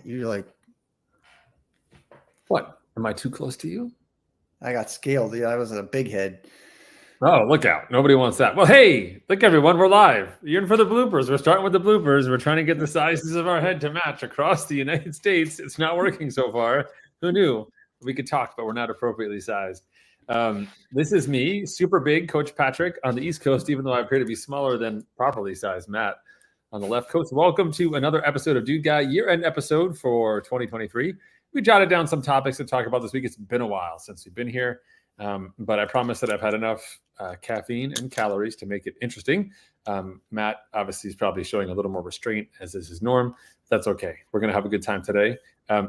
You're like, What? Am I too close to you? I got scaled. Yeah, I was a big head. Oh, look out. Nobody wants that. Well, hey, look, everyone, we're live. You're in for the bloopers. We're starting with the bloopers. We're trying to get the sizes of our head to match across the United States. It's not working so far. Who knew? We could talk, but we're not appropriately sized. This is me, super big, Coach Patrick on the East Coast, even though I appear to be smaller than properly sized Matt on the left coast. Welcome to another episode of Dude Guy, year-end episode for 2023. We jotted down some topics to talk about this week. It's been a while since we've been here. But I promise that I've had enough caffeine and calories to make it interesting. Matt obviously is probably showing a little more restraint, as is his norm. That's okay. We're going to have a good time today.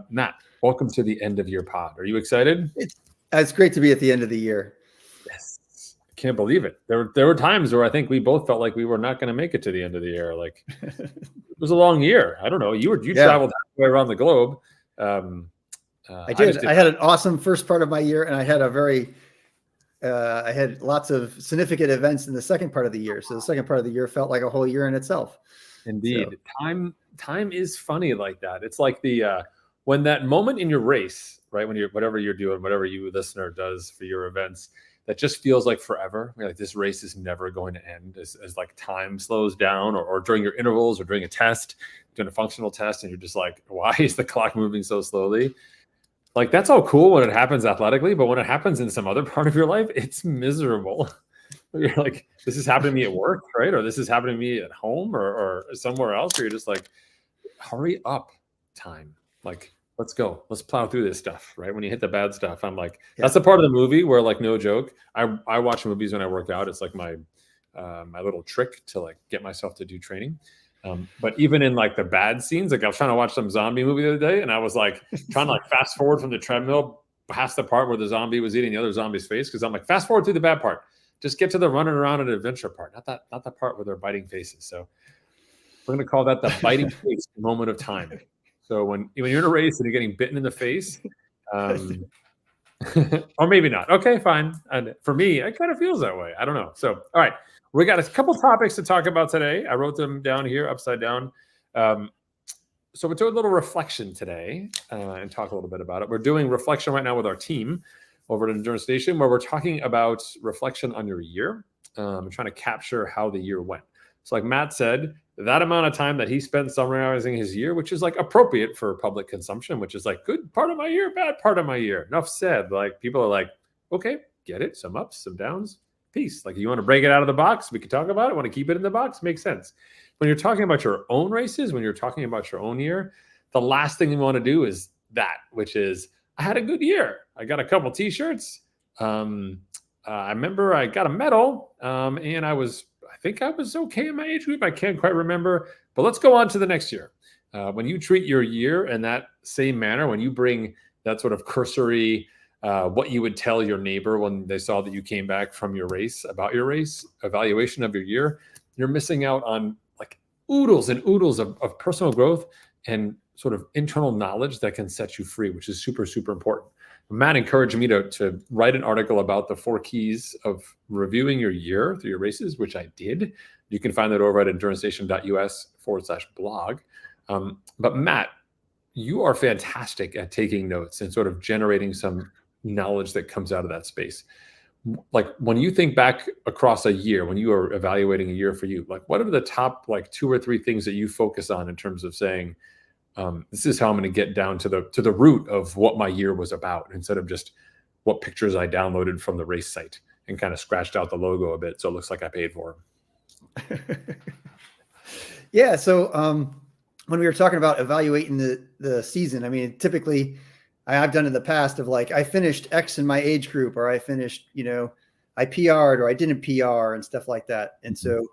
Matt, welcome to the end of your pod. Are you excited? It's great to be at the end of the year. Yes. I can't believe it. There were times where I think we both felt like we were not going to make it to the end of the year. Like it was a long year. I don't know. You traveled halfway around the globe. I did. I had an awesome first part of my year, and I had I had lots of significant events in the second part of the year. So the second part of the year felt like a whole year in itself. Indeed. So. Time is funny like that. It's like when that moment in your race, right? When whatever you're doing, whatever you listener does for your events, that just feels like forever. You're like, this race is never going to end as like time slows down or during your intervals or during a test, doing a functional test. And you're just like, why is the clock moving so slowly? Like, that's all cool when it happens athletically, but when it happens in some other part of your life, it's miserable. You're like, this is happening to me at work, right? Or this is happening to me at home or somewhere else, where you're just like, hurry up, time. Like, let's go. Let's plow through this stuff, right? When you hit the bad stuff, I'm like, that's the part of the movie where, like, no joke, I watch movies when I work out. It's like my little trick to, like, get myself to do training. But even in like the bad scenes, like I was trying to watch some zombie movie the other day, and I was like trying to like fast forward from the treadmill past the part where the zombie was eating the other zombie's face, because I'm like, fast forward through the bad part. Just get to the running around and adventure part, not the part where they're biting faces. So we're going to call that the biting face moment of time. So when you're in a race and you're getting bitten in the face, or maybe not. Okay, fine. And for me, it kind of feels that way. I don't know. So, all right. We got a couple topics to talk about today. I wrote them down here upside down. So we're doing a little reflection today and talk a little bit about it. We're doing reflection right now with our team over at Endurance Station, where we're talking about reflection on your year and trying to capture how the year went. So like Matt said, that amount of time that he spent summarizing his year, which is like appropriate for public consumption, which is like good part of my year, bad part of my year. Enough said. Like people are like, okay, get it. Some ups, some downs. Piece. Like, you want to break it out of the box, we can talk about it. Want to keep it in the box, makes sense. When you're talking about your own races, when you're talking about your own year, the last thing you want to do is that, which is, I had a good year. I got a couple t-shirts. I remember I got a medal, and I think I was okay in my age group. I can't quite remember, but let's go on to the next year. When you treat your year in that same manner, when you bring that sort of cursory what you would tell your neighbor when they saw that you came back from your race, about your race, evaluation of your year, you're missing out on like oodles and oodles of personal growth and sort of internal knowledge that can set you free, which is super, super important. Matt encouraged me to write an article about the 4 keys of reviewing your year through your races, which I did. You can find that over at endurancestation.us/blog. But Matt, you are fantastic at taking notes and sort of generating some knowledge that comes out of that space. Like when you think back across a year, when you are evaluating a year for you, like what are the top like 2 or 3 things that you focus on in terms of saying, this is how I'm going to get down to the root of what my year was about, instead of just what pictures I downloaded from the race site and kind of scratched out the logo a bit so it looks like I paid for them. Yeah. So when we were talking about evaluating the season, I mean, typically I've done in the past of like, I finished X in my age group, or I finished, I PR'd or I didn't PR and stuff like that. And so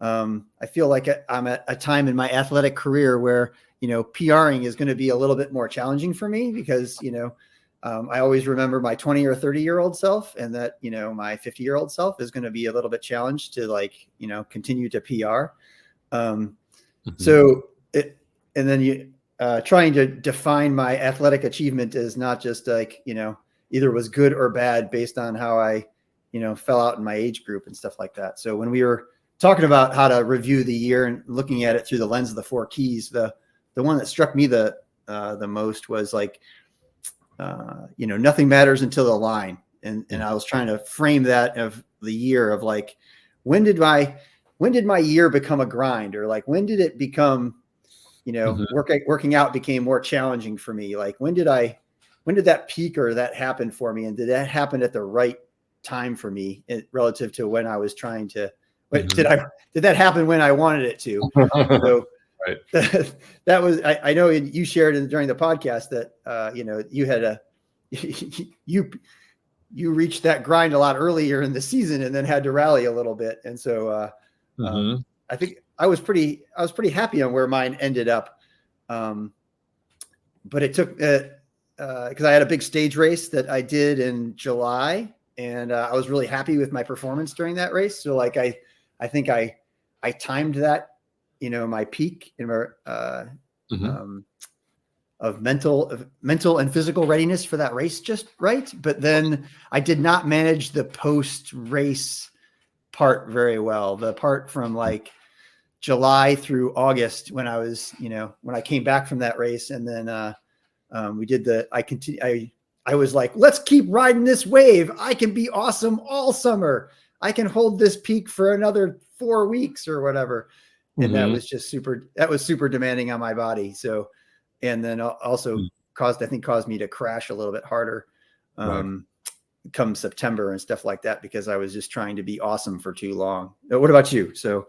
I feel like I'm at a time in my athletic career where, PRing is going to be a little bit more challenging for me because, I always remember my 20 or 30-year-old self, and that, my 50-year-old self is going to be a little bit challenged to like, continue to PR. So and then trying to define my athletic achievement is not just like, either was good or bad based on how I, fell out in my age group and stuff like that. So when we were talking about how to review the year and looking at it through the lens of the 4 keys, the one that struck me the the most was like, nothing matters until the line. And I was trying to frame that of the year of like, when did my year become a grind, or like, when did it become, working out became more challenging for me? Like, when did that peak or that happen for me? And did that happen at the right time for me relative to when I was trying to, did that happen when I wanted it to? So right. that was, I know you shared during the podcast that, you had you reached that grind a lot earlier in the season and then had to rally a little bit. And so I think I was pretty happy on where mine ended up. But it took, because I had a big stage race that I did in July, and I was really happy with my performance during that race. So like, I think I timed that, my peak in of mental and physical readiness for that race just right. But then I did not manage the post race part very well. The part from like July through August when I was, when I came back from that race, and then I was like, let's keep riding this wave. I can be awesome all summer. I can hold this peak for another 4 weeks or whatever. And that was just super demanding on my body. So, and then also caused me to crash a little bit harder come September and stuff like that, because I was just trying to be awesome for too long. What about you? So,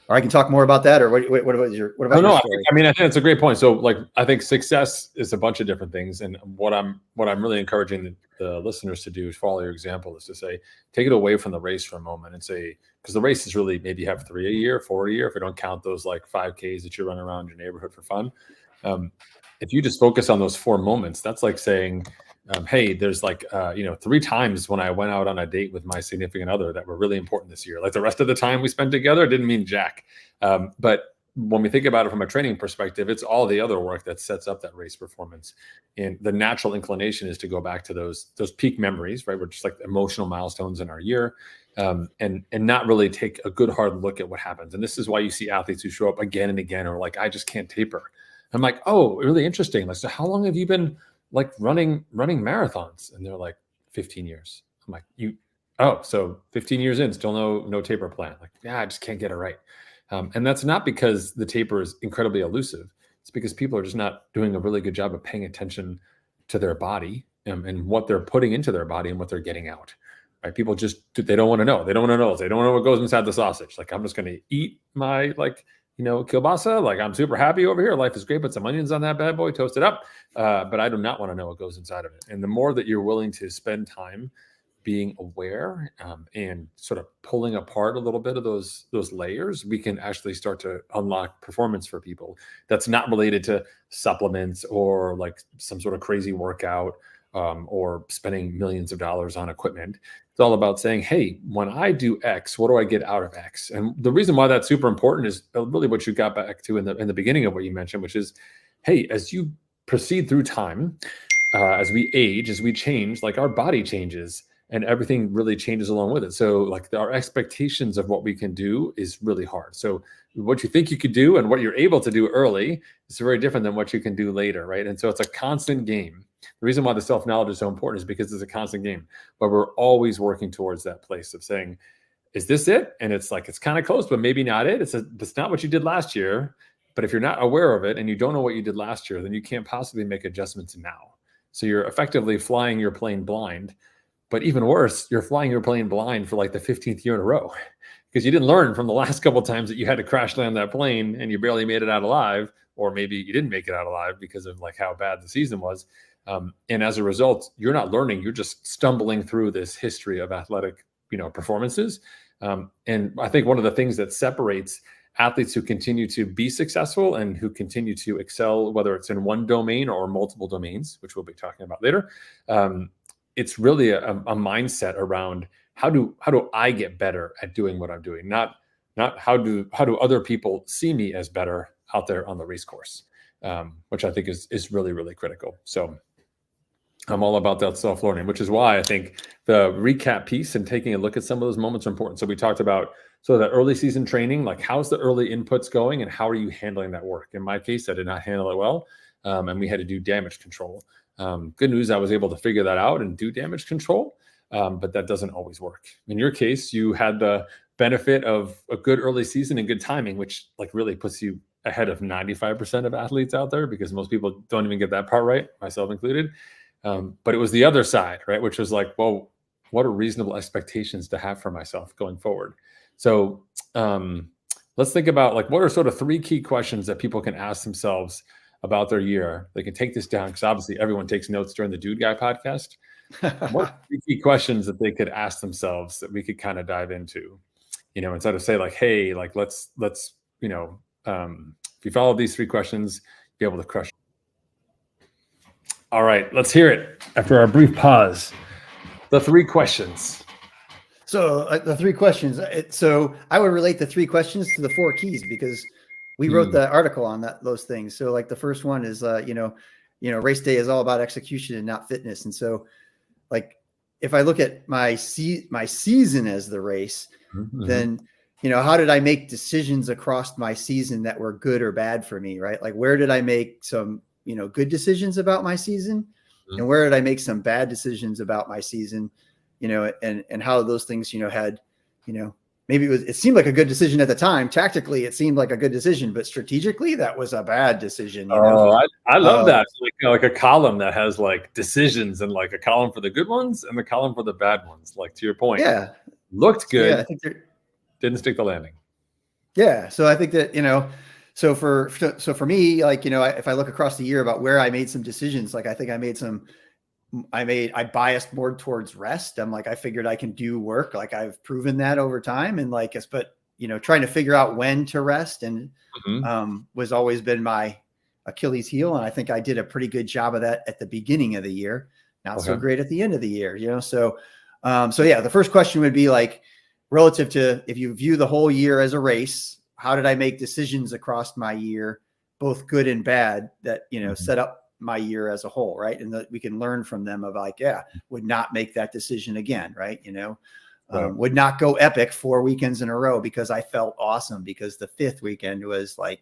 or I can talk more about that, or what about your story? I think that's a great point. So like, I think success is a bunch of different things. And what I'm really encouraging the listeners to do is follow your example, is to say, take it away from the race for a moment and say, because the race is really, maybe you have 3 a year, 4 a year, if we don't count those like 5Ks that you run around your neighborhood for fun. If you just focus on those 4 moments, that's like saying, hey, there's like, 3 times when I went out on a date with my significant other that were really important this year. Like the rest of the time we spent together didn't mean jack. But when we think about it from a training perspective, it's all the other work that sets up that race performance. And the natural inclination is to go back to those peak memories, right? We're just like emotional milestones in our year, and not really take a good hard look at what happens. And this is why you see athletes who show up again and again, or like, I just can't taper. I'm like, oh, really interesting. Like, so how long have you been like running marathons? And they're like, 15 years. I'm like, so 15 years in, still no taper plan. Like, yeah, I just can't get it right. And that's not because the taper is incredibly elusive. It's because people are just not doing a really good job of paying attention to their body and what they're putting into their body and what they're getting out. Right? People they don't want to know. They don't want to know. They don't know what goes inside the sausage. Like, I'm just going to eat my kielbasa. Like, I'm super happy over here. Life is great. Put some onions on that bad boy, toast it up. But I do not want to know what goes inside of it. And the more that you're willing to spend time being aware and sort of pulling apart a little bit of those layers, we can actually start to unlock performance for people that's not related to supplements or like some sort of crazy workout or spending millions of dollars on equipment. It's all about saying, hey, when I do X, what do I get out of X? And the reason why that's super important is really what you got back to in the beginning of what you mentioned, which is, hey, as you proceed through time, as we age, as we change, like our body changes and everything really changes along with it. So like our expectations of what we can do is really hard. So what you think you could do and what you're able to do early is very different than what you can do later, right? And so it's a constant game. The reason why the self-knowledge is so important is because it's a constant game, but we're always working towards that place of saying, is this it? And it's like, it's kind of close, but maybe not it. It's not what you did last year. But if you're not aware of it and you don't know what you did last year, then you can't possibly make adjustments now. So you're effectively flying your plane blind. But even worse, you're flying your plane blind for like the 15th year in a row because you didn't learn from the last couple of times that you had to crash land that plane and you barely made it out alive, or maybe you didn't make it out alive because of like how bad the season was. And as a result, you're not learning, you're just stumbling through this history of athletic, performances. And I think one of the things that separates athletes who continue to be successful and who continue to excel, whether it's in one domain or multiple domains, which we'll be talking about later, it's really a mindset around how do I get better at doing what I'm doing, not how do other people see me as better out there on the race course, which I think is really, really critical. So I'm all about that self-learning, which is why I think the recap piece and taking a look at some of those moments are important. So we talked about that early season training, like how's the early inputs going and how are you handling that work? In my case, I did not handle it well. and we had to do damage control. Good news, I was able to figure that out and do damage control, but that doesn't always work. In your case, you had the benefit of a good early season and good timing, which like really puts you ahead of 95% of athletes out there, because most people don't even get that part right, myself included. But it was the other side, right? Which was like, well, what are reasonable expectations to have for myself going forward? So let's think about like, what are sort of 3 key questions that people can ask themselves about their year? They can take this down, because obviously everyone takes notes during the Dude Guy podcast. What are 3 key questions that they could ask themselves that we could kind of dive into, instead of say like, hey, like, let's, if you follow these 3 questions, be able to crush it. All right, let's hear it after our brief pause. The 3 questions. So the 3 questions. So I would relate the 3 questions to the 4 keys, because we wrote the article on those things. So like the first one is, race day is all about execution and not fitness. And so like, if I look at my season as the race, then, how did I make decisions across my season that were good or bad for me, right? Like, where did I make some, good decisions about my season, and where did I make some bad decisions about my season, and how those things, had, maybe it seemed like a good decision at the time. Tactically, it seemed like a good decision, but strategically, that was a bad decision. I love that. Like a column that has like decisions, and like a column for the good ones and the column for the bad ones. Like, to your point, looked good. Yeah, I think didn't stick the landing. Yeah, so I think that so for me, like if I look across the year about where I made some decisions, like I think I biased more towards rest. I'm like, I figured I can do work. Like I've proven that over time. And like, but trying to figure out when to rest and was always been my Achilles heel. And I think I did a pretty good job of that at the beginning of the year. Not so great at the end of the year, So yeah, the first question would be like, relative to, if you view the whole year as a race, how did I make decisions across my year, both good and bad, that, set up my year as a whole, right? And that we can learn from them of like, would not make that decision again, right? Would not go epic 4 weekends in a row because I felt awesome, because the 5th weekend was like,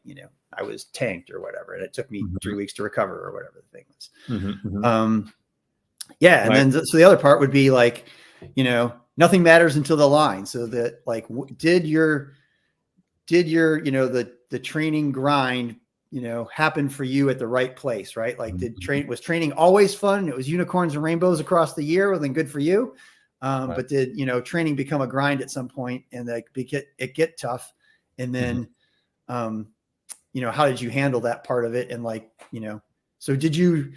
I was tanked or whatever. And it took me 3 weeks to recover or whatever the thing was. And then, so the other part would be like, nothing matters until the line. So that like, did your, the training grind, happen for you at the right place, right? Like was training always fun? It was unicorns and rainbows across the year. Well, then good for you. But did, training become a grind at some point, and like it get tough? And then, how did you handle that part of it? And like, so did you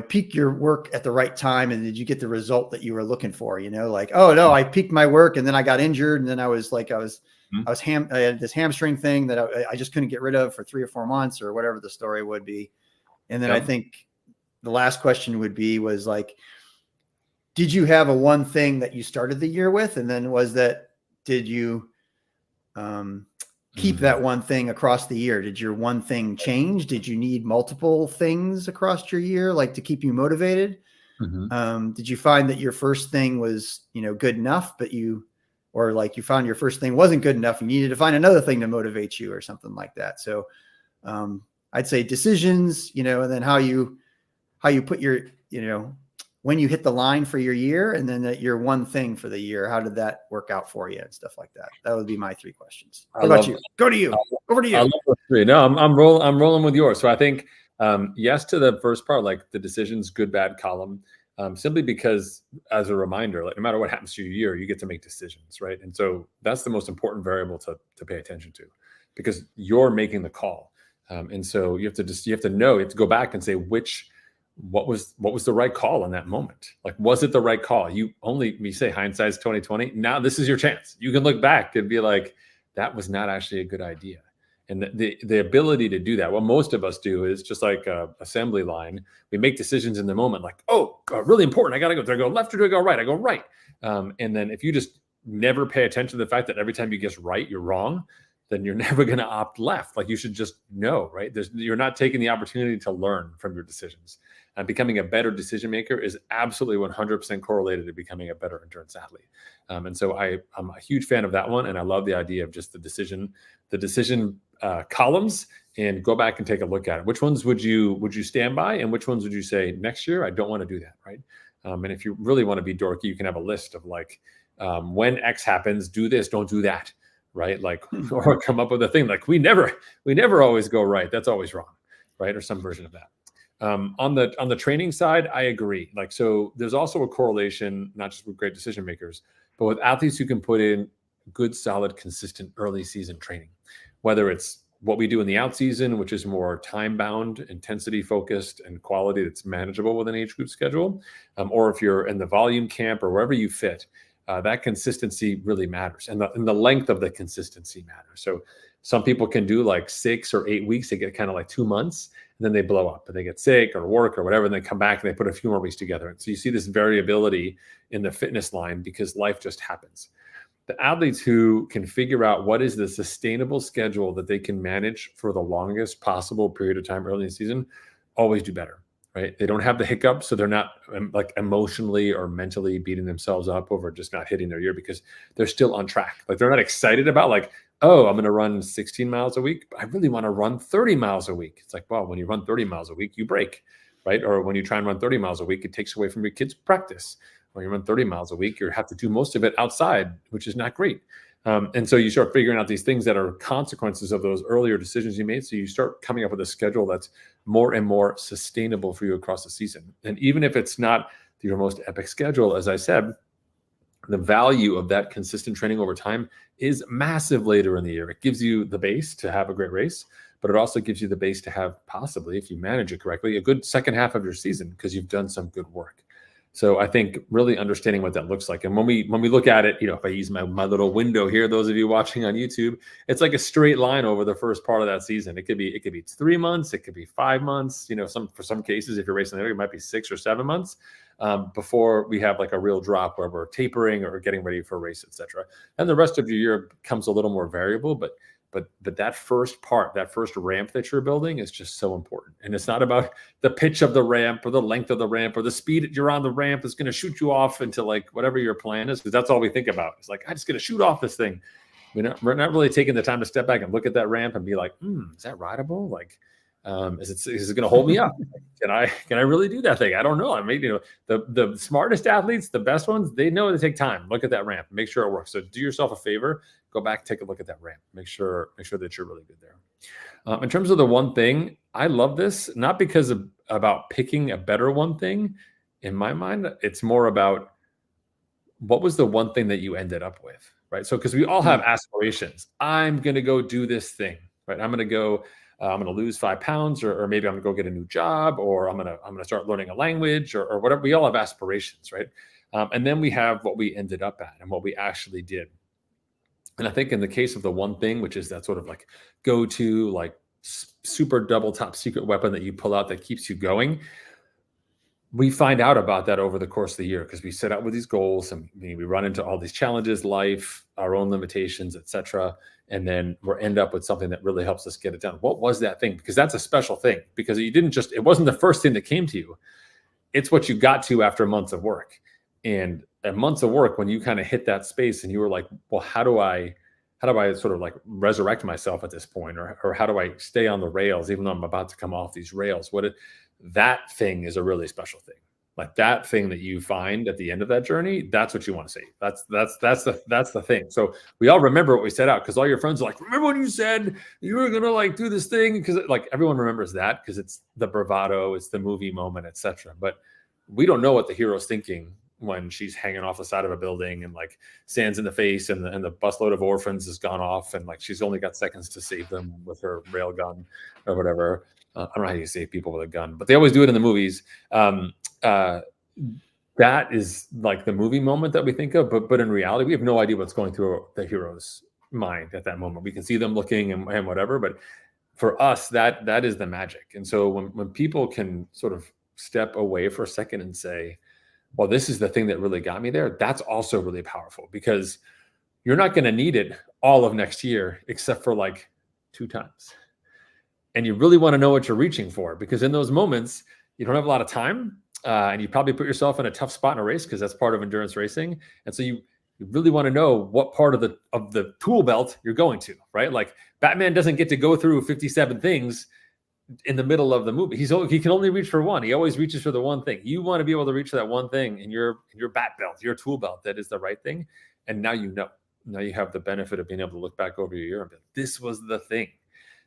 peak your work at the right time, and did you get the result that you were looking for? Like, oh no, I peaked my work and then I got injured, and then I had this hamstring thing that I just couldn't get rid of for 3 or 4 months, or whatever the story would be. And then I think the last question was like, did you have a one thing that you started the year with? And then did you keep that one thing across the year? Did your one thing change? Did you need multiple things across your year, like to keep you motivated? Did you find that your first thing was, good enough, but you found your first thing wasn't good enough, you needed to find another thing to motivate you or something like that? So I'd say decisions, and then how you put your, when you hit the line for your year, and then that your one thing for the year, how did that work out for you and stuff like that? That would be my 3 questions. What about you? Over to you. I love those 3. No, I'm rolling with yours. So I think yes to the first part, like the decisions, good, bad column, simply because, as a reminder, like no matter what happens to your year, you get to make decisions, right? And so that's the most important variable to pay attention to, because you're making the call. And so you have to go back and say what was the right call in that moment? Like, was it the right call? You say hindsight's 2020. Now this is your chance. You can look back and be like, that was not actually a good idea. And the ability to do that, what most of us do is just like a assembly line. We make decisions in the moment, like, oh, really important. I got to go. Do I go left or do I go right? I go right. And then if you just never pay attention to the fact that every time you guess right, you're wrong, then you're never going to opt left. Like, you should just know, right? You're not taking the opportunity to learn from your decisions. And becoming a better decision maker is absolutely 100% correlated to becoming a better endurance athlete. And so I'm a huge fan of that one. And I love the idea of just the decision columns and go back and take a look at it. Which ones would you stand by, and which ones would you say next year I don't want to do that, right? And if you really want to be dorky, you can have a list of like, when X happens, do this, don't do that, right? Like, or come up with a thing like we never always go right. That's always wrong, right? Or some version of that. On the training side, I agree. Like, so there's also a correlation, not just with great decision makers, but with athletes who can put in good, solid, consistent early season training, whether it's what we do in the out season, which is more time bound, intensity focused, and quality that's manageable with an age group schedule, or if you're in the volume camp or wherever you fit, that consistency really matters, and the length of the consistency matters. So some people can do like 6 or 8 weeks. They get kind of like 2 months, and then they blow up, and they get sick or work or whatever, and then come back and they put a few more weeks together. And so you see this variability in the fitness line because life just happens. The athletes who can figure out what is the sustainable schedule that they can manage for the longest possible period of time early in the season always do better, right? They don't have the hiccups, so they're not like emotionally or mentally beating themselves up over just not hitting their year because they're still on track. Like, they're not excited about like, oh, I'm going to run 16 miles a week, but I really want to run 30 miles a week. It's like, well, when you run 30 miles a week, you break, right? Or when you try and run 30 miles a week, it takes away from your kids' practice. When you run 30 miles a week, you have to do most of it outside, which is not great. And so you start figuring out these things that are consequences of those earlier decisions you made. So you start coming up with a schedule that's more and more sustainable for you across the season. And even if it's not your most epic schedule, as I said, the value of that consistent training over time is massive later in the year. It gives you the base to have a great race, but it also gives you the base to have, possibly, if you manage it correctly, a good second half of your season because you've done some good work. So I think really understanding what that looks like. And when we look at it, if I use my little window here, those of you watching on YouTube, it's like a straight line over the first part of that season. It could be 3 months, it could be 5 months, for some cases, if you're racing there, it might be 6 or 7 months before we have like a real drop where we're tapering or getting ready for a race, etc. And the rest of your year becomes a little more variable, but that first part, that first ramp that you're building is just so important. And it's not about the pitch of the ramp or the length of the ramp or the speed that you're on the ramp is going to shoot you off into like whatever your plan is, because that's all we think about. It's like, I'm just going to shoot off this thing. We're not really taking the time to step back and look at that ramp and be like, is that rideable? Like, is it going to hold me up? Can I really do that thing? I don't know. I mean, the smartest athletes, the best ones, they know to take time. Look at that ramp, make sure it works. So do yourself a favor, go back, take a look at that ramp, make sure that you're really good there. In terms of the one thing, I love this, not because about picking a better one thing. In my mind, it's more about what was the one thing that you ended up with, right? So, because we all have aspirations. I'm going to go do this thing, right? I'm going to lose 5 pounds, or maybe I'm going to go get a new job, or I'm going to start learning a language, or whatever. We all have aspirations, right? And then we have what we ended up at and what we actually did. And I think in the case of the one thing, which is that sort of like go-to, like super double top secret weapon that you pull out that keeps you going, we find out about that over the course of the year because we set out with these goals and we run into all these challenges, life, our own limitations, etc. And then we end up with something that really helps us get it done. What was that thing? Because that's a special thing, because it wasn't the first thing that came to you. It's what you got to after months of work. And months of work, when you kind of hit that space and you were like, well, how do I sort of like resurrect myself at this point? Or how do I stay on the rails, even though I'm about to come off these rails? That thing is a really special thing. Like that thing that you find at the end of that journey, that's what you want to see. That's the thing. So we all remember what we set out, because all your friends are like, remember when you said you were going to like do this thing? Because like everyone remembers that because it's the bravado, it's the movie moment, etc. But we don't know what the hero's thinking when she's hanging off the side of a building and like sands in the face and the busload of orphans has gone off and like she's only got seconds to save them with her rail gun or whatever. I don't know how you save people with a gun, but they always do it in the movies. That is like the movie moment that we think of, but in reality, we have no idea what's going through the hero's mind at that moment. We can see them looking and whatever, but for us, that is the magic. And so when people can sort of step away for a second and say, well, this is the thing that really got me there, that's also really powerful, because you're not going to need it all of next year, except for like 2 times. And you really want to know what you're reaching for, because in those moments, you don't have a lot of time, and you probably put yourself in a tough spot in a race, because that's part of endurance racing. And so you really want to know what part of the tool belt you're going to, right? Like Batman doesn't get to go through 57 things in the middle of the movie. He can only reach for one. He always reaches for the one thing. You want to be able to reach for that one thing in your bat belt, your tool belt, that is the right thing. And now you know. Now you have the benefit of being able to look back over your year and be like, this was the thing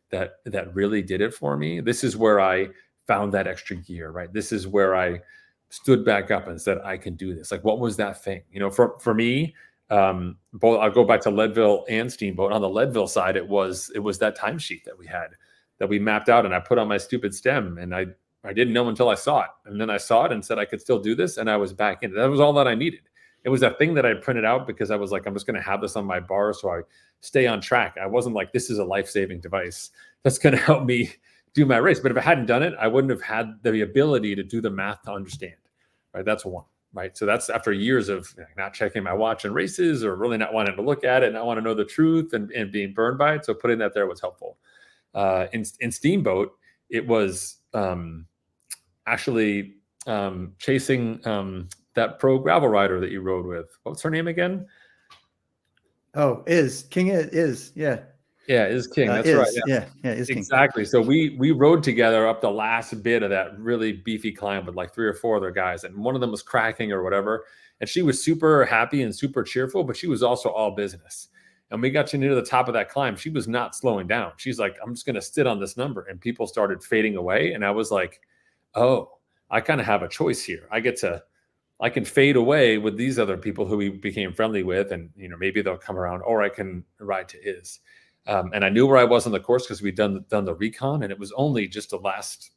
that really did it for me. This is where I found that extra gear, right? This is where I stood back up and said, I can do this. Like, what was that thing? For me, both, I'll go back to Leadville and Steamboat. On the Leadville side, it was that timesheet that we had, that we mapped out, and I put on my stupid stem, and I didn't know until I saw it. And then I saw it and said I could still do this, and I was back in. That was all that I needed. It was that thing that I printed out because I was like, I'm just going to have this on my bar so I stay on track. I wasn't like, this is a life-saving device that's going to help me do my race. But if I hadn't done it, I wouldn't have had the ability to do the math to understand, right? That's one, right? So that's after years of not checking my watch in races, or really not wanting to look at it, not want to know the truth, and being burned by it. So putting that there was helpful. In Steamboat, it was actually chasing that pro gravel rider that you rode with. What's her name again? Oh, is King yeah. Yeah, is King. That's is, right. Yeah, is King. Exactly. So we rode together up the last bit of that really beefy climb with like 3 or 4 other guys, and one of them was cracking or whatever. And she was super happy and super cheerful, but she was also all business. And we got to near the top of that climb. She was not slowing down. She's like, I'm just going to sit on this number. And people started fading away. And I was like, oh, I kind of have a choice here. I can fade away with these other people who we became friendly with, and maybe they'll come around, or I can ride to Is. And I knew where I was on the course because we'd done the recon, and it was only just the last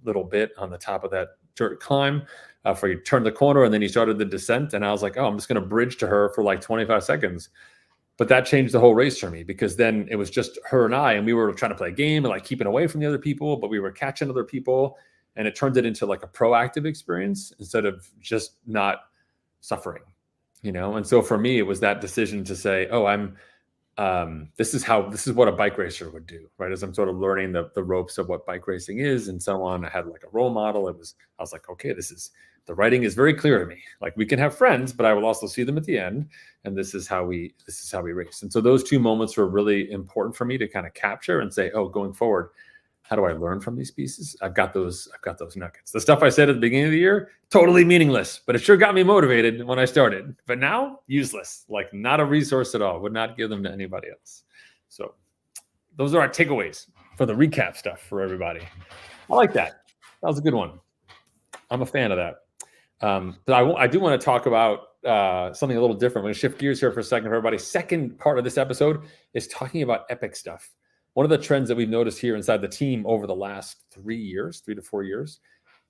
little bit on the top of that dirt climb for you turned the corner, and then you started the descent. And I was like, oh, I'm just going to bridge to her for like 25 seconds. But that changed the whole race for me, because then it was just her and I, and we were trying to play a game and like keeping away from the other people, but we were catching other people. And it turned it into like a proactive experience instead of just not suffering, And so for me, it was that decision to say, oh, this is what a bike racer would do, right? As I'm sort of learning the ropes of what bike racing is and so on. I had like a role model. I was like, okay, the writing is very clear to me. Like, we can have friends, but I will also see them at the end. And this is how we race. And so those 2 moments were really important for me to kind of capture and say, oh, going forward, how do I learn from these pieces? I've got those nuggets. The stuff I said at the beginning of the year, totally meaningless, but it sure got me motivated when I started. But now, useless, like not a resource at all. Would not give them to anybody else. So those are our takeaways for the recap stuff for everybody. I like that. That was a good one. I'm a fan of that. But I do want to talk about something a little different. I'm going to shift gears here for a second for everybody. Second part of this episode is talking about epic stuff. One of the trends that we've noticed here inside the team over the last 3 to 4 years,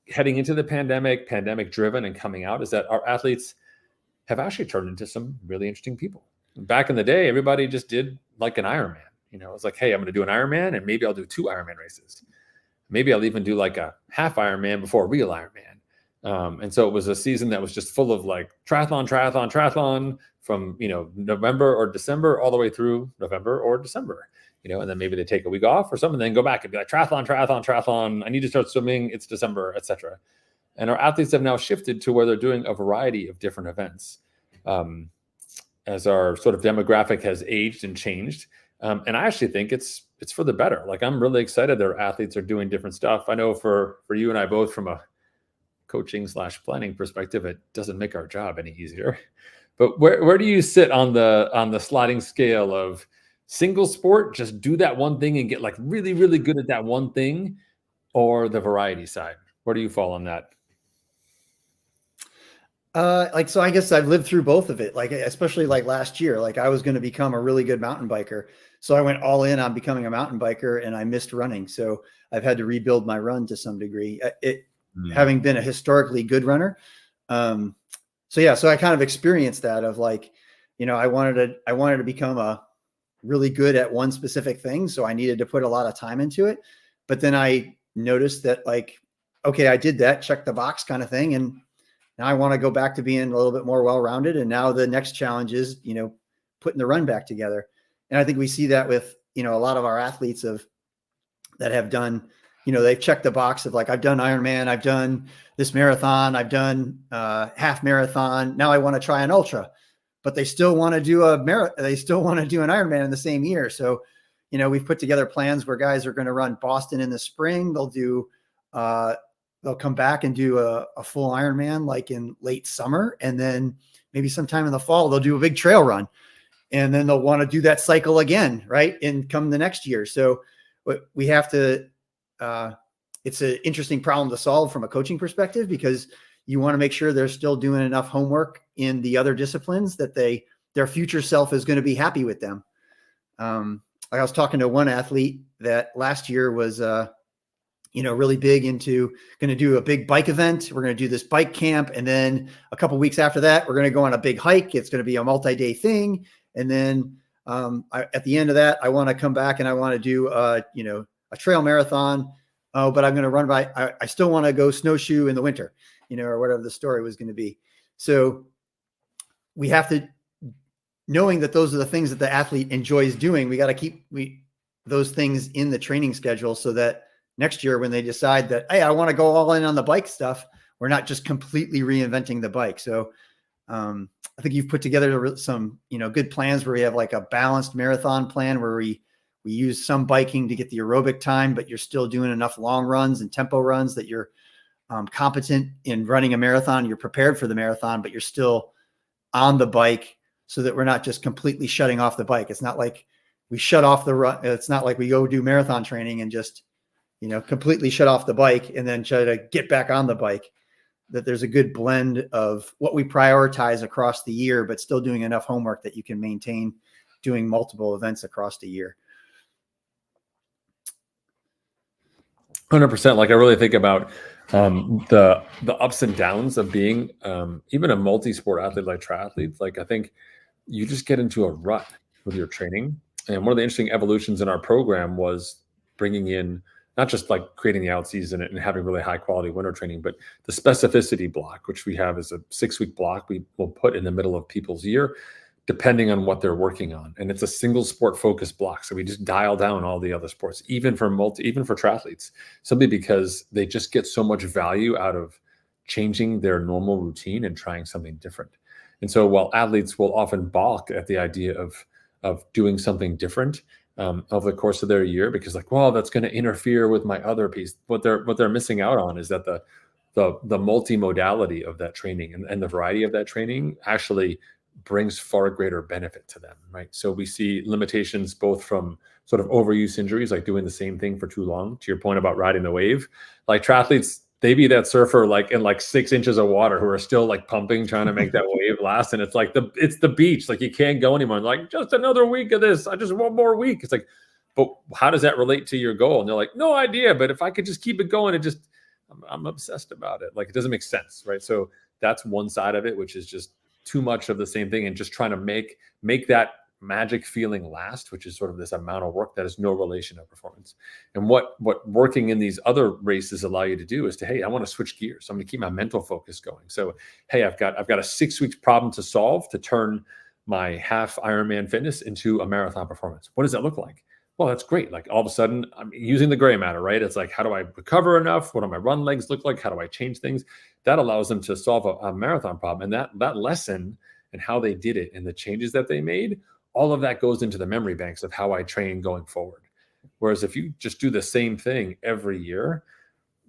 heading into the pandemic driven and coming out, is that our athletes have actually turned into some really interesting people. Back in the day, everybody just did like an Ironman. It's like, hey, I'm going to do an Ironman, and maybe I'll do 2 Ironman races. Maybe I'll even do like a half Ironman before a real Ironman. And so it was a season that was just full of like triathlon from, November or December all the way through November or December. And then maybe they take a week off or something, and then go back and be like, triathlon. I need to start swimming. It's December, etc. And our athletes have now shifted to where they're doing a variety of different events as our sort of demographic has aged and changed. And I actually think it's for the better. Like, I'm really excited that our athletes are doing different stuff. I know for you and I both, from a coaching/planning perspective, it doesn't make our job any easier. But where do you sit on the sliding scale of single sport, just do that one thing and get like really, really good at that one thing, or the variety side? Where do you fall on that? So I guess I've lived through both of it. Like, especially like last year, like I was going to become a really good mountain biker. So I went all in on becoming a mountain biker, and I missed running. So I've had to rebuild my run to some degree, having been a historically good runner. So I kind of experienced that of like, I wanted to become a really good at one specific thing. So I needed to put a lot of time into it. But then I noticed that, like, okay, I did that, check the box kind of thing. And now I want to go back to being a little bit more well-rounded. And now the next challenge is, putting the run back together. And I think we see that with, a lot of our athletes that have done, they've checked the box of like, I've done Ironman, I've done this marathon, I've done half marathon. Now I want to try an ultra. but they still want to do they still want to do an Ironman in the same year. So, we've put together plans where guys are going to run Boston in the spring. They'll come back and do a full Ironman like in late summer. And then maybe sometime in the fall, they'll do a big trail run. And then they'll want to do that cycle again, right? And come the next year. So we have to, it's an interesting problem to solve from a coaching perspective, because you want to make sure they're still doing enough homework in the other disciplines that their future self is going to be happy with them. I was talking to one athlete that last year was, really big into going to do a big bike event. We're going to do this bike camp. And then a couple of weeks after that, we're going to go on a big hike. It's going to be a multi-day thing. And then at the end of that, I want to come back and I want to do, a trail marathon. Oh, but I'm going to run I still want to go snowshoe in the winter, or whatever the story was going to be. So we have to, knowing that those are the things that the athlete enjoys doing, we got to keep those things in the training schedule so that next year when they decide that, hey, I want to go all in on the bike stuff, we're not just completely reinventing the bike. So I think you've put together some, good plans where we have like a balanced marathon plan where we use some biking to get the aerobic time, but you're still doing enough long runs and tempo runs that you're competent in running a marathon. You're prepared for the marathon, but you're still on the bike so that we're not just completely shutting off the bike. It's not like we shut off the run. It's not like we go do marathon training and just, completely shut off the bike and then try to get back on the bike. That there's a good blend of what we prioritize across the year, but still doing enough homework that you can maintain doing multiple events across the year. 100%. Like I really think about the ups and downs of being even a multi-sport athlete like triathletes. Like I think you just get into a rut with your training. And one of the interesting evolutions in our program was bringing in not just like creating the out season and having really high quality winter training, but the specificity block, which we have is a 6-week block we will put in the middle of people's year, depending on what they're working on. And it's a single sport focused block. So we just dial down all the other sports, even for triathletes, simply because they just get so much value out of changing their normal routine and trying something different. And so while athletes will often balk at the idea of doing something different over the course of their year, because like, well, that's going to interfere with my other piece. What they're missing out on is that the multimodality of that training and the variety of that training actually brings far greater benefit to them, right? So we see limitations both from sort of overuse injuries, like doing the same thing for too long. To your point about riding the wave, like triathletes, they be that surfer like in like 6 inches of water who are still like pumping, trying to make that wave last. And it's like it's the beach, like you can't go anymore. Like just another week of this. I just want more week. It's like, but how does that relate to your goal? And they're like, no idea. But if I could just keep it going, I'm obsessed about it. Like it doesn't make sense, right? So that's one side of it, which is just too much of the same thing and just trying to make that magic feeling last, which is sort of this amount of work that has no relation to performance. And what working in these other races allow you to do is to, hey, I want to switch gears. So I'm going to keep my mental focus going. So, hey, I've got a 6-week problem to solve to turn my half Ironman fitness into a marathon performance. What does that look like? Well, that's great. Like all of a sudden I'm using the gray matter, right? It's like, how do I recover enough? What do my run legs look like? How do I change things? That allows them to solve a marathon problem. And that lesson and how they did it and the changes that they made, all of that goes into the memory banks of how I train going forward. Whereas if you just do the same thing every year,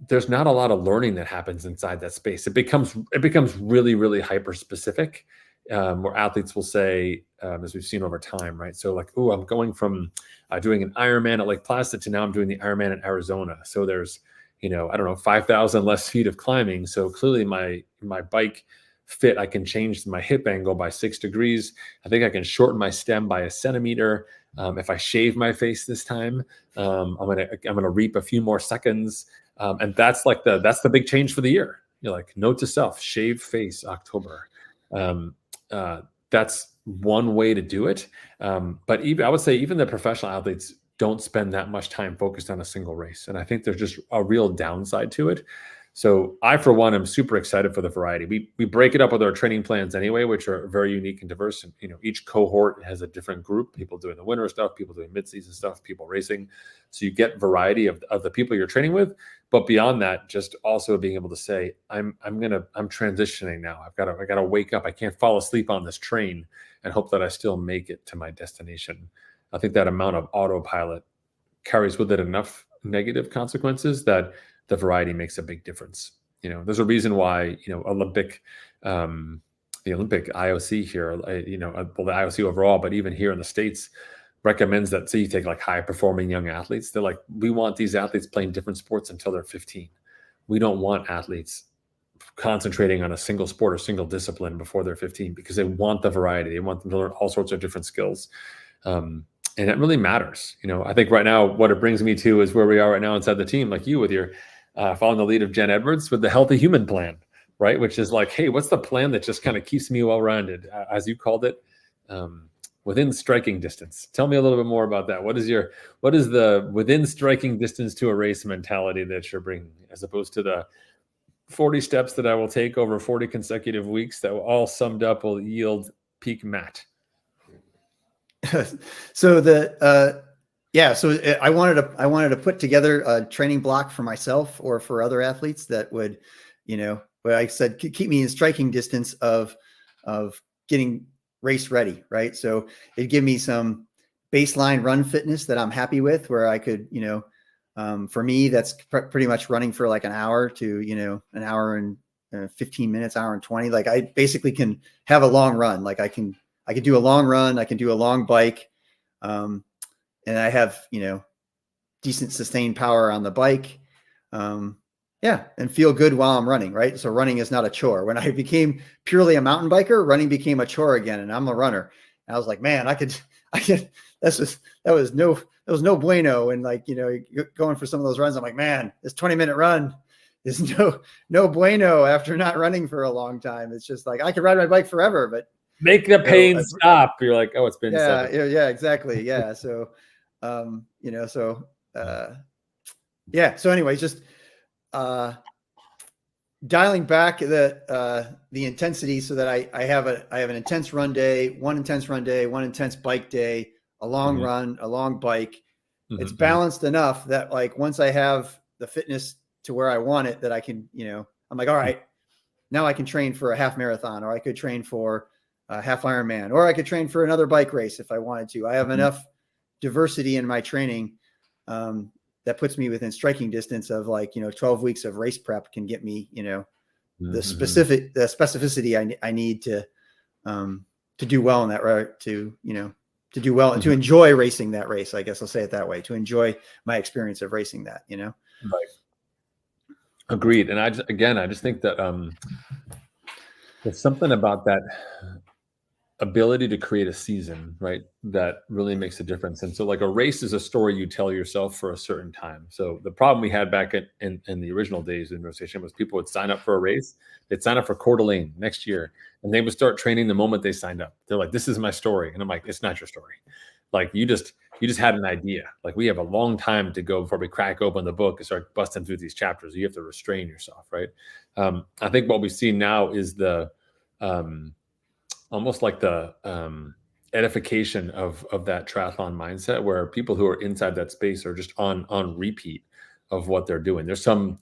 there's not a lot of learning that happens inside that space. It becomes really, really hyper specific, where athletes will say, as we've seen over time, right? So like, oh, I'm going from doing an Ironman at Lake Placid to now I'm doing the Ironman in Arizona. So there's, 5,000 less feet of climbing. So clearly my bike fit, I can change my hip angle by 6 degrees. I think I can shorten my stem by 1 centimeter. If I shave my face this time, I'm gonna reap a few more seconds. And that's the big change for the year. You're like, note to self, shave face October. That's one way to do it. But I would say even the professional athletes don't spend that much time focused on a single race. And I think there's just a real downside to it. So I, for one, am super excited for the variety. We break it up with our training plans anyway, which are very unique and diverse. And, each cohort has a different group, people doing the winter stuff, people doing mid-season stuff, people racing. So you get variety of the people you're training with, But beyond that, just also being able to say, I'm transitioning now. I gotta wake up. I can't fall asleep on this train and hope that I still make it to my destination. I think that amount of autopilot carries with it enough negative consequences that the variety makes a big difference. There's a reason why, the Olympic IOC here, well, the IOC overall, but even here in the States, recommends that. So you take like high performing young athletes. They're like, we want these athletes playing different sports until they're 15. We don't want athletes concentrating on a single sport or single discipline before they're 15, because they want the variety. They want them to learn all sorts of different skills. And it really matters. I think right now, what it brings me to is where we are right now inside the team, like you with your following the lead of Jen Edwards with the Healthy Human Plan, right? Which is like, hey, what's the plan that just kind of keeps me well-rounded, as you called it, within striking distance? Tell me a little bit more about that. What is the within striking distance to a race mentality that you're bringing, as opposed to the 40 steps that I will take over 40 consecutive weeks that will all summed up will yield peak Matt? So I wanted to put together a training block for myself or for other athletes that would, what I said, keep me in striking distance of getting race ready. Right. So it'd give me some baseline run fitness that I'm happy with, where I could, for me, that's pretty much running for like an hour to, an hour and 15 minutes, hour and 20. Like I basically can have a long run. Like I can do a long run. I can do a long bike. And I have, decent sustained power on the bike. And feel good while I'm running. Right. So running is not a chore. When I became purely a mountain biker, running became a chore again. And I'm a runner. And I was like, man, that was no bueno. And like, going for some of those runs, I'm like, man, this 20-minute run is no bueno after not running for a long time. It's just like, I could ride my bike forever, but make the pain stop. You're like, oh, it's been 7. Yeah, exactly. Yeah. So, so anyways, just, dialing back the intensity so that I have an intense run day, one intense run day, one intense bike day, a long run, a long bike. It's balanced enough that like, once I have the fitness to where I want it, that I can, I'm like, all right, now I can train for a half marathon, or I could train for a half Ironman, or I could train for another bike race if I wanted to. I have enough diversity in my training that puts me within striking distance of like, 12 weeks of race prep can get me, the specificity I need to do well in that route, to do well and to enjoy racing that race. I guess I'll say it that way, to enjoy my experience of racing that, Right. Agreed. And I just think that there's something about that ability to create a season, right, that really makes a difference. And so like a race is a story you tell yourself for a certain time. So the problem we had back in the original days in rotation was people would sign up for a race. They'd sign up for Coeur d'Alene next year, and they would start training the moment they signed up. They're like, this is my story. And I'm like, it's not your story. Like you just had an idea. Like we have a long time to go before we crack open the book and start busting through these chapters. You have to restrain yourself, right? I think what we see now is the almost like the edification of that triathlon mindset, where people who are inside that space are just on repeat of what they're doing. There's some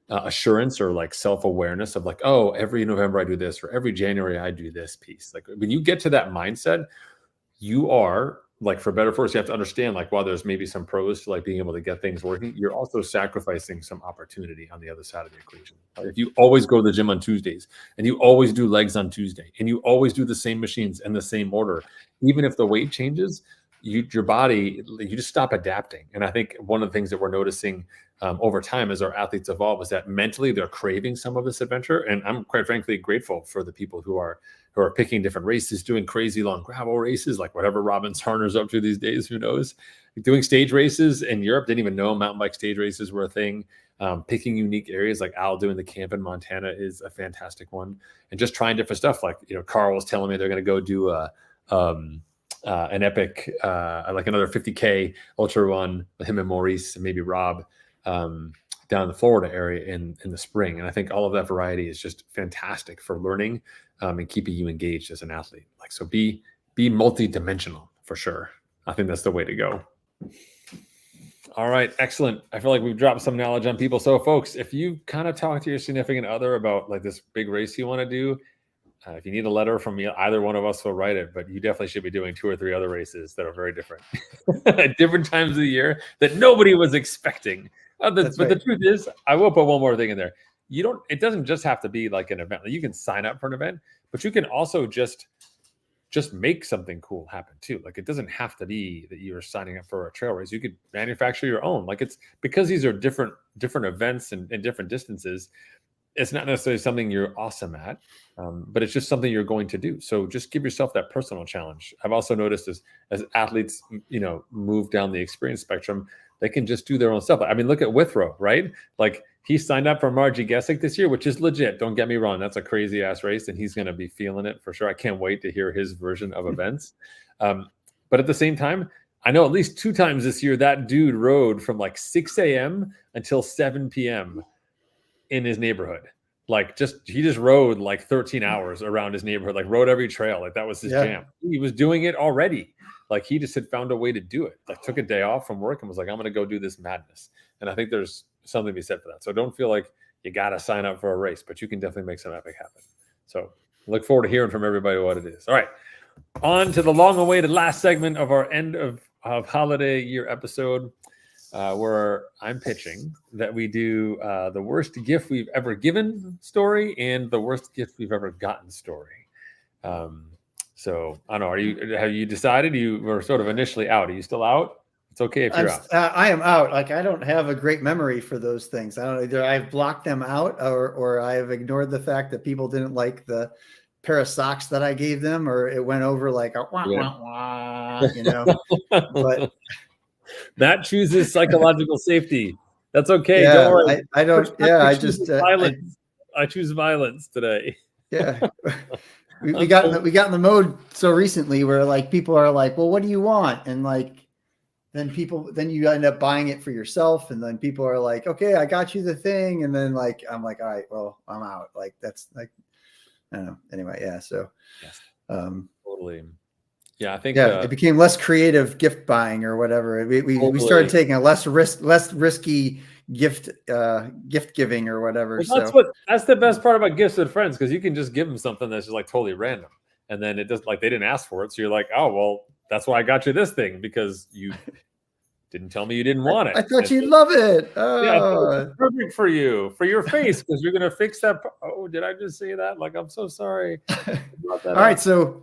assurance or like self-awareness of like, oh, every November I do this, or every January I do this piece. Like when you get to that mindset, you are like, for better or for worse, you have to understand, like, while there's maybe some pros to like being able to get things working, you're also sacrificing some opportunity on the other side of the equation. If you always go to the gym on Tuesdays, and you always do legs on Tuesday, and you always do the same machines in the same order, even if the weight changes, your body, you just stop adapting. And I think one of the things that we're noticing over time as our athletes evolve is that mentally they're craving some of this adventure. And I'm quite frankly grateful for the people who are picking different races, doing crazy long gravel races, like whatever Robin Sarner's up to these days, who knows, doing stage races in Europe. Didn't even know mountain bike stage races were a thing. Picking unique areas, like Al doing the camp in Montana is a fantastic one. And just trying different stuff. Like, Carl was telling me they're going to go do an epic, like another 50K ultra run with him and Maurice and maybe Rob down in the Florida area in the spring. And I think all of that variety is just fantastic for learning and keeping you engaged as an athlete. Like, so be multi-dimensional for sure. I think that's the way to go. All right, excellent. I feel like we've dropped some knowledge on people. So, folks, if you kind of talk to your significant other about like this big race you want to do, if you need a letter from me, either one of us will write it. But you definitely should be doing 2 or 3 other races that are very different at different times of the year that nobody was expecting. But the truth is, I will put one more thing in there. It doesn't just have to be like an event. You can sign up for an event, but you can also just make something cool happen too. Like it doesn't have to be that you're signing up for a trail race. You could manufacture your own. Like it's because these are different events and different distances. It's not necessarily something you're awesome at, but it's just something you're going to do. So just give yourself that personal challenge. I've also noticed as athletes, move down the experience spectrum, they can just do their own stuff. I mean, look at Withrow, right? Like he signed up for Margie Gessick this year, which is legit. Don't get me wrong. That's a crazy ass race and he's going to be feeling it for sure. I can't wait to hear his version of events. But at the same time, I know at least 2 times this year, that dude rode from like 6 a.m. until 7 p.m. in his neighborhood. Like he just rode like 13 hours around his neighborhood, like rode every trail. Like that was his jam. He was doing it already. Like he just had found a way to do it. Like took a day off from work and was like, I'm going to go do this madness. And I think there's something to be said for that. So don't feel like you got to sign up for a race, but you can definitely make some epic happen. So look forward to hearing from everybody what it is. All right. On to the long awaited last segment of our end of holiday year episode, where I'm pitching that we do the worst gift we've ever given story and the worst gift we've ever gotten story. So I don't know. Have you decided? You were sort of initially out. Are you still out? It's okay if you're out. I am out. Like I don't have a great memory for those things. I don't know, either I've blocked them out or I've ignored the fact that people didn't like the pair of socks that I gave them, or it went over like a wah, wah, wah, but Matt chooses psychological safety. That's okay. Yeah, don't worry. I don't. Yeah, I just violence. I choose violence today. Yeah, we got in the mode so recently where like people are like, well, what do you want? And like then you end up buying it for yourself, and then people are like, okay, I got you the thing, and then like I'm like, all right, well, I'm out. Like that's like I don't know. Anyway, yeah. So, yes. Totally. Yeah, I think it became less creative gift buying or whatever. We started taking a less risky gift giving or whatever. Well, that's the best part about gifts with friends, because you can just give them something that's just like totally random, and then it does like they didn't ask for it, so you're like, oh well, that's why I got you this thing, because you didn't tell me you didn't want it. I thought you'd love it. Oh. Yeah, it's perfect for you, for your face, because you're gonna fix that. Oh, did I just say that? Like, I'm so sorry. All right, so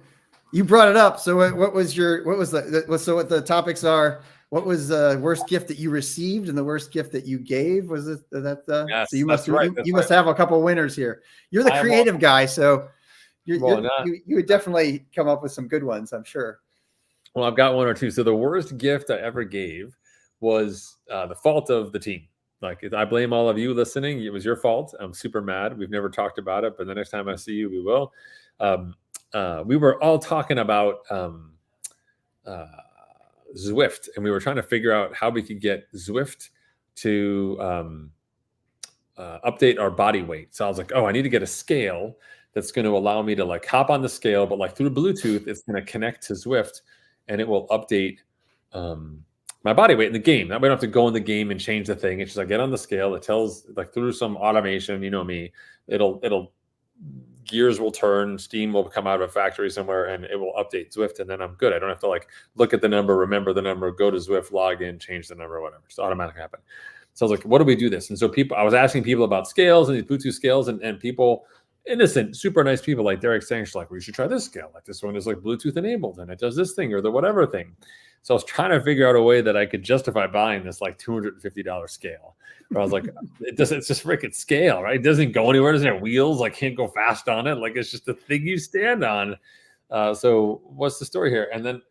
you brought it up. So what was the topics are? What was the worst gift that you received and the worst gift that you gave? Was it that? Yes, so you must have a couple winners here. You're the creative guy, so you would definitely come up with some good ones, I'm sure. Well, I've got one or two. So the worst gift I ever gave was the fault of the team. Like, I blame all of you listening. It was your fault. I'm super mad. We've never talked about it, but the next time I see you, we will. We were all talking about Zwift, and we were trying to figure out how we could get Zwift to update our body weight. So I was like, oh, I need to get a scale that's going to allow me to like hop on the scale, but like through Bluetooth, it's going to connect to Zwift, and it will update my body weight in the game. That way I don't have to go in the game and change the thing. It's just I get on the scale. It tells like through some automation, you know me, it'll gears will turn, steam will come out of a factory somewhere, and it will update Zwift, and then I'm good. I don't have to like look at the number, remember the number, go to Zwift, log in, change the number, or whatever. It's automatically happen. So I was like, what do we do this? And so I was asking people about scales and these Bluetooth scales, and people, innocent, super nice people like Derek saying, like, well, you should try this scale. Like this one is like Bluetooth enabled and it does this thing or the whatever thing. So I was trying to figure out a way that I could justify buying this like $250 scale. Where I was like, it's just freaking scale, right? It doesn't go anywhere. It doesn't have wheels. Like can't go fast on it. Like it's just a thing you stand on. So what's the story here? And then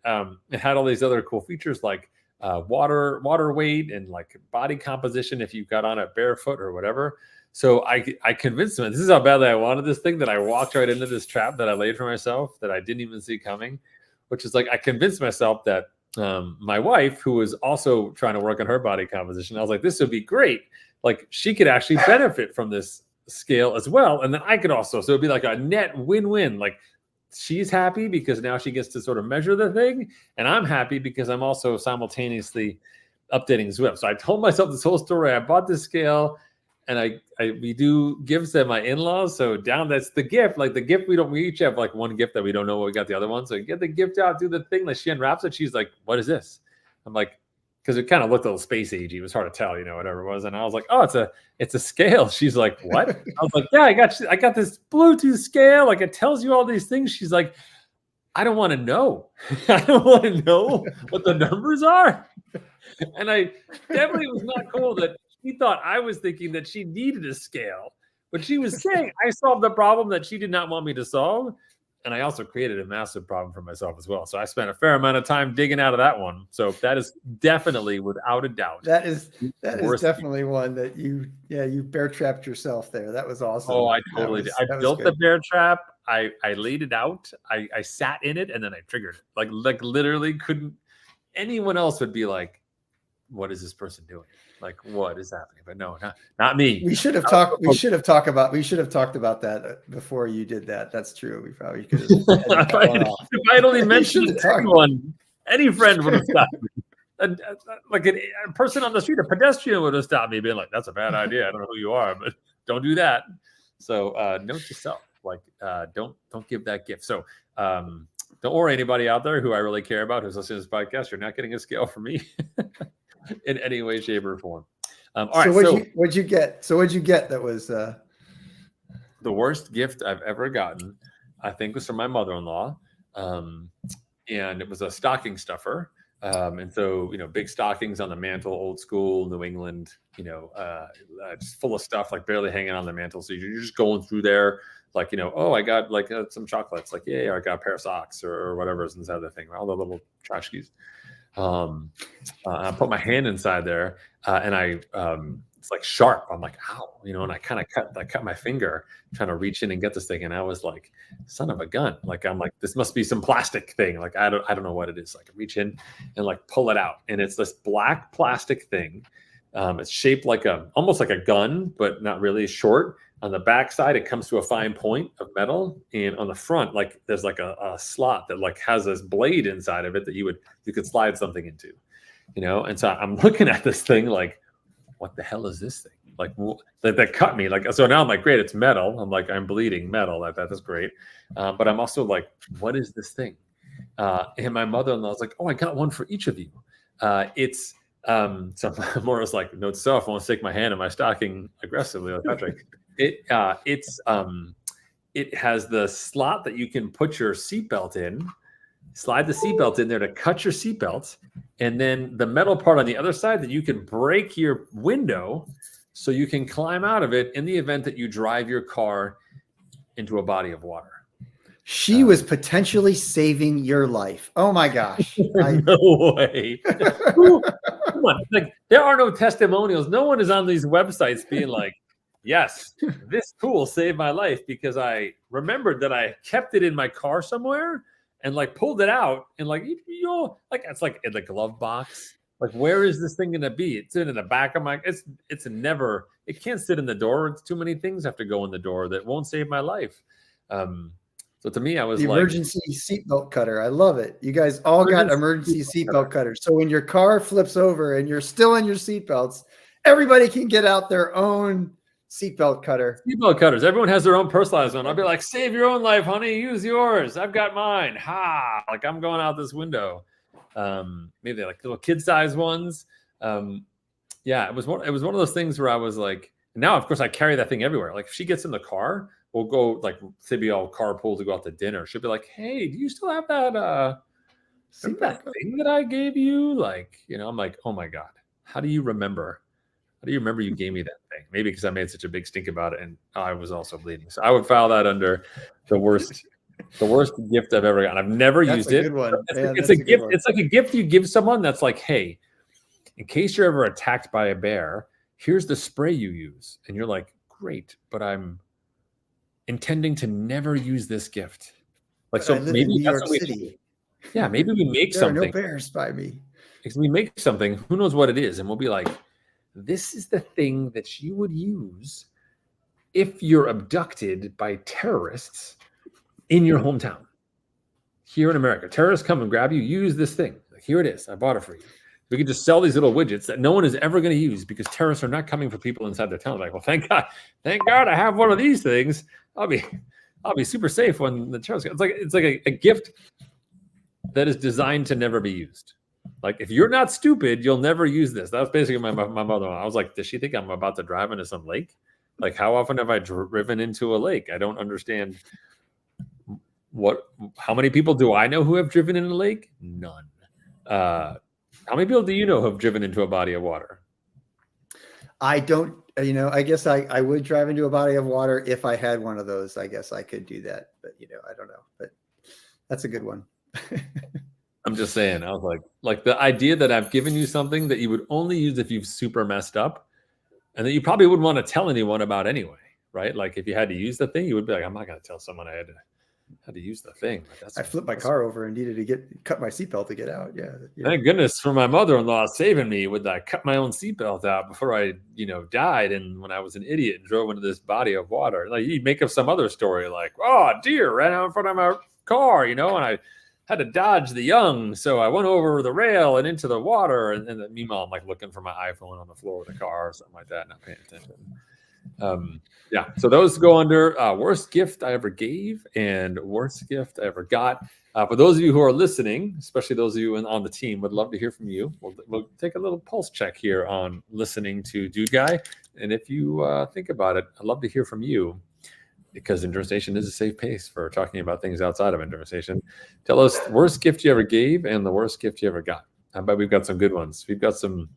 it had all these other cool features like water weight and like body composition if you got on it barefoot or whatever. So I convinced them, this is how badly I wanted this thing, that I walked right into this trap that I laid for myself that I didn't even see coming, which is like I convinced myself that my wife, who was also trying to work on her body composition, I was like, this would be great. Like she could actually benefit from this scale as well. And then I could also, so it'd be like a net win-win. Like she's happy because now she gets to sort of measure the thing. And I'm happy because I'm also simultaneously updating Zwift. So I told myself this whole story. I bought this scale, and we do gifts at my in-laws. So that's the gift. Like the gift, we each have like one gift that we don't know what we got the other one. So you get the gift out, do the thing. Like she unwraps it. She's like, "What is this?" I'm like, because it kind of looked a little space agey. It was hard to tell, whatever it was. And I was like, "Oh, it's a scale." She's like, "What?" I was like, "Yeah, I got this Bluetooth scale. Like it tells you all these things." She's like, "I don't want to know. I don't want to know what the numbers are." And I definitely was not cool that she thought I was thinking that she needed a scale, but she was saying I solved the problem that she did not want me to solve. And I also created a massive problem for myself as well. So I spent a fair amount of time digging out of that one. So that is definitely, without a doubt, that is definitely one that you bear trapped yourself there. That was awesome. Oh, I totally did. I built the bear trap. I laid it out. I sat in it, and then I triggered it. Like literally anyone else would be like, what is this person doing? Like, what is happening? But no, not me. We should have talked about that before you did that. That's true. We probably could have. If I had only mentioned anyone, any friend would have stopped me. Like a person on the street, a pedestrian would have stopped me, being like, "That's a bad idea. I don't know who you are, but don't do that." So note to self, like don't give that gift. So don't worry, anybody out there who I really care about who's listening to this podcast, you're not getting a scale from me. In any way, shape, or form. All right. What'd you get? So what'd you get that was the worst gift I've ever gotten? I think was from my mother-in-law, and it was a stocking stuffer. And so big stockings on the mantle, old school New England. Just full of stuff, like barely hanging on the mantle. So you're just going through there, like oh, I got like some chocolates, like yeah, I got a pair of socks or whatever is inside the thing, all the little trash keys. I put my hand inside there, and it's like sharp. I'm like, ow, and I kind of cut my finger trying to reach in and get this thing. And I was like, son of a gun. Like, I'm like, this must be some plastic thing. Like, I don't know what it is. Like I reach in and like pull it out. And it's this black plastic thing. It's shaped like almost like a gun, but not really, short. On the back side, it comes to a fine point of metal, and on the front, like there's like a slot that like has this blade inside of it that you could slide something into, And so I'm looking at this thing like, what the hell is this thing? Like that cut me. Like, so now I'm like, great, it's metal. I'm like, I'm bleeding metal. Like that's great. But I'm also like, what is this thing? And my mother-in-law was like, oh, I got one for each of you. So Maura's like, note to self, I won't stick my hand in my stocking aggressively like Patrick. It has the slot that you can put your seatbelt in, slide the seatbelt in there to cut your seatbelt, and then the metal part on the other side that you can break your window so you can climb out of it in the event that you drive your car into a body of water. She was potentially saving your life. Oh my gosh. No way. Come on. Like, there are no testimonials. No one is on these websites being like, yes, this tool saved my life, because I remembered that I kept it in my car somewhere and like pulled it out and like, like it's like in the glove box. Like, where is this thing going to be? It's in the back of it can't sit in the door. It's too many things have to go in the door that won't save my life. So to me, I was the emergency seatbelt cutter. I love it. You guys all got emergency seatbelt cutters. So when your car flips over and you're still in your seatbelts, everybody can get out their own seatbelt cutter. Seatbelt cutters. Everyone has their own personalized one. I'll be like, save your own life, honey. Use yours. I've got mine. Ha! Like, I'm going out this window. Maybe they're like little kid-sized ones. Yeah, it was one of those things where I was like, now of course I carry that thing everywhere. Like, if she gets in the car, we'll go, like, say we all carpool to go out to dinner. She'll be like, hey, do you still have that thing that I gave you? Like, I'm like, oh my God, how do you remember you gave me that thing? Maybe because I made such a big stink about it, and I was also bleeding. So I would file that under the worst gift I've ever gotten. I've never used it. Good one. It's a gift. It's like a gift you give someone that's like, hey, in case you're ever attacked by a bear, here's the spray you use. And you're like, great, but I'm intending to never use this gift. Like, so maybe that's what we do. Yeah, maybe we make something. There are no bears by me. Because we make something, who knows what it is, and we'll be like, this is the thing that you would use if you're abducted by terrorists in your hometown. Here in America, terrorists come and grab you, use this thing. Like, here it is. I bought it for you. We can just sell these little widgets that no one is ever going to use because terrorists are not coming for people inside their town. Like, well, thank God I have one of these things. I'll be super safe when the terrorists. It's like a gift that is designed to never be used. Like, if you're not stupid, you'll never use this. That was basically my mother. I was like, does she think I'm about to drive into some lake? Like, how often have I driven into a lake? I don't understand. How many people do I know who have driven in a lake? None. How many people do you know who have driven into a body of water? I don't, I guess I would drive into a body of water if I had one of those. I guess I could do that, but I don't know. But that's a good one. I'm just saying, I was like the idea that I've given you something that you would only use if you've super messed up and that you probably wouldn't want to tell anyone about anyway, right? Like, if you had to use the thing, you would be like, I'm not going to tell someone I had to use the thing. I flipped my car over and needed to cut my seatbelt to get out. Yeah. Thank goodness for my mother-in-law saving me with that. Cut my own seatbelt out before I, died. And when I was an idiot and drove into this body of water, like, you make up some other story, like, oh, a deer ran out in front of my car, and I had to dodge the young, so I went over the rail and into the water. And then meanwhile, I'm like looking for my iPhone on the floor of the car or something like that, not paying attention. Yeah, so those go under worst gift I ever gave and worst gift I ever got. For those of you who are listening, especially those of you on the team, would love to hear from you. We'll take a little pulse check here on listening to Dude Guy. And if you think about it, I'd love to hear from you, because Endurance Nation is a safe place for talking about things outside of Endurance Nation. Tell us the worst gift you ever gave and the worst gift you ever got. I bet we've got some good ones. We've got some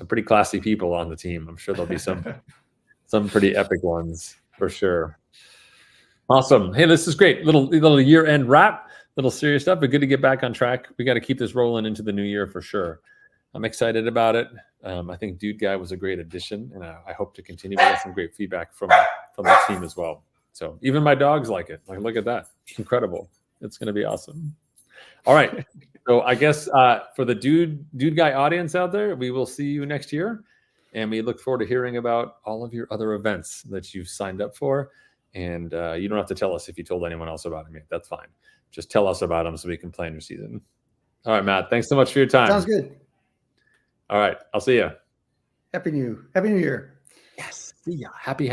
pretty classy people on the team. I'm sure there'll be some pretty epic ones for sure. Awesome. Hey, this is great. Little year-end wrap, little serious stuff, but good to get back on track. We got to keep this rolling into the new year for sure. I'm excited about it. I think Dude Guy was a great addition, and I hope to continue to get some great feedback from the team as well. So even my dogs like it. Like, look at that. Incredible. It's going to be awesome. All right. So I guess for the Dude Guy audience out there, we will see you next year. And we look forward to hearing about all of your other events that you've signed up for. And you don't have to tell us if you told anyone else about them. That's fine. Just tell us about them so we can plan your season. All right, Matt. Thanks so much for your time. Sounds good. All right. I'll see you. Happy New Year. Yes. See ya. Happy.